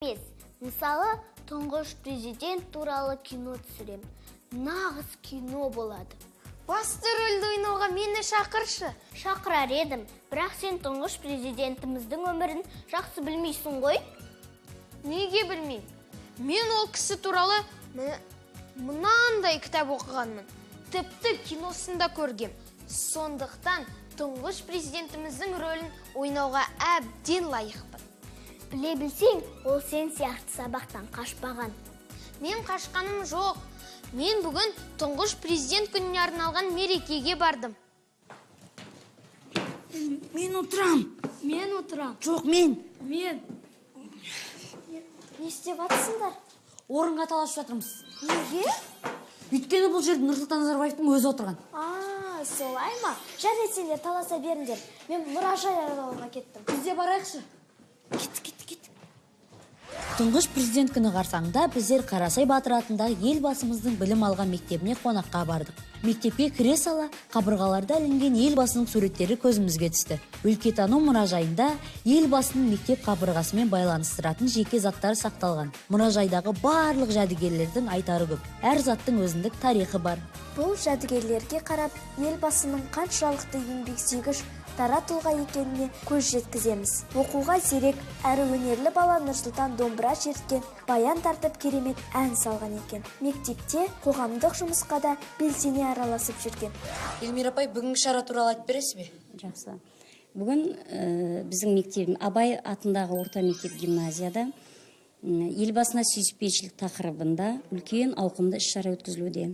емес. Мысалы, тұңғыш президент туралы кино түсірем. Нағыз кино болады. Басты рөлді ойнауға мені шақыршы. Шақырар едім, бірақ сен тұңғыш президентіміздің өмірін жақсы білмейсің ғой? Неге білмеймін? Мен ол кісі туралы мынандай кітап оқығанмын. Тіпті киносында көргем. Сондықтан тұңғыш президентіміздің рөлін ойнауға әбден лайықпын. Біле білсең, ол сен сияқты сабақтан қашпаған. Мен қашқаным жоқ. Мен бүгін тұңғыш президент күніне арналған мерекеге бардым. Мен отырам. Мен отырам. Жоқ, мен. Не істеп жатсыңдар? Орынға таласып жатырмыз. Неге? Өйткені бұл жерде Нұрсұлтан Назарбаевтың өзі отырған. Солай ма? Жарайды, сендер таласа беріңдер. Мен мұражай аралауға кеттім. Біз де барайықшы. Кет. Тұңғыш президент күні қарсаңында біздер Қарасай Батыр атындағы елбасымыздың білім алған мектебіне қонаққа бардық. Мектепке кіре сала қабырғаларда ілінген елбасының суреттері көзімізге түсті. Өлкетану мұражайында елбасының мектеп қабырғасымен байланыстыратын жеке заттары сақталған. Мұражайдағы барлық жәдігерлердің айтары көп. Әр заттың өзіндік тарихы бар. Бұл жәдігерлерге қарап, елбасының қаншалықты еңбексүйгіш дара тұлға екеніне көз жеткіземіз. Оқуға зерек әрі өнерлі бала Нұрсұлтан домбыра шерткен, баян тартып керемет ән салған екен. Мектепте қоғамдық жұмысқа да белсене араласып жүрген. Эльмира апай, бүгінгі шара туралы айтып бересіз бе? Жақсы. Бүгін біздің мектеп Абай атындағы орта мектеп гимназияда елбасына сүйіспеншілік тақырыбында үлкен ауқымды іс-шара өткізілуде.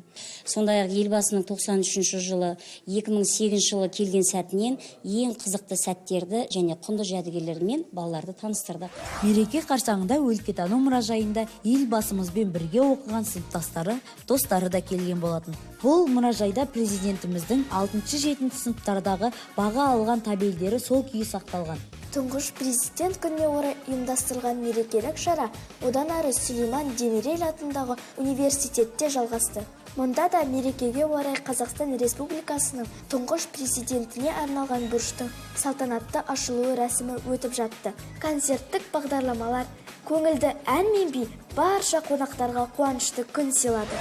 Сондай-ақ елбасының 93 жылы 2008 жылы келген сәтінен ең қызықты сәттерді және құнды жәдігерлермен балаларды таныстырдық. Мереке қарсаңында өлкетану мұражайында елбасымызбен бірге оқыған сыныптастары, достары да келген болатын. Бұл мұражайда президентіміздің 6-7 сыныптардағы баға алған табелдері сол күйі сақталған. Тұңғыш президент күніне орай ұйымдастырылған мерекелік шара одан ары Сүлейман Демирел атындағы университетте жалғасты. Мұнда да мерекеге орай Қазақстан Республикасының тұңғыш президентіне арналған бұрыштың салтанатты ашылуы рәсімі өтіп жатты. Концерттік бағдарламалар, көңілді ән мен би барша қонақтарға қуанышты күн сыйлады.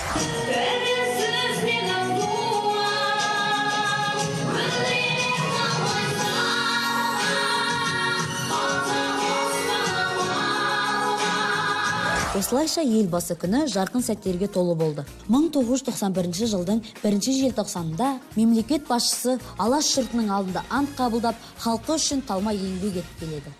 Осылайша елбасы күні жарқын сәттерге толы болды. 1991 жылдың 1 желтоқсанында мемлекет басшысы алаш жұртының алдында ант қабылдап, халқы үшін талмай еңбек етіп келеді.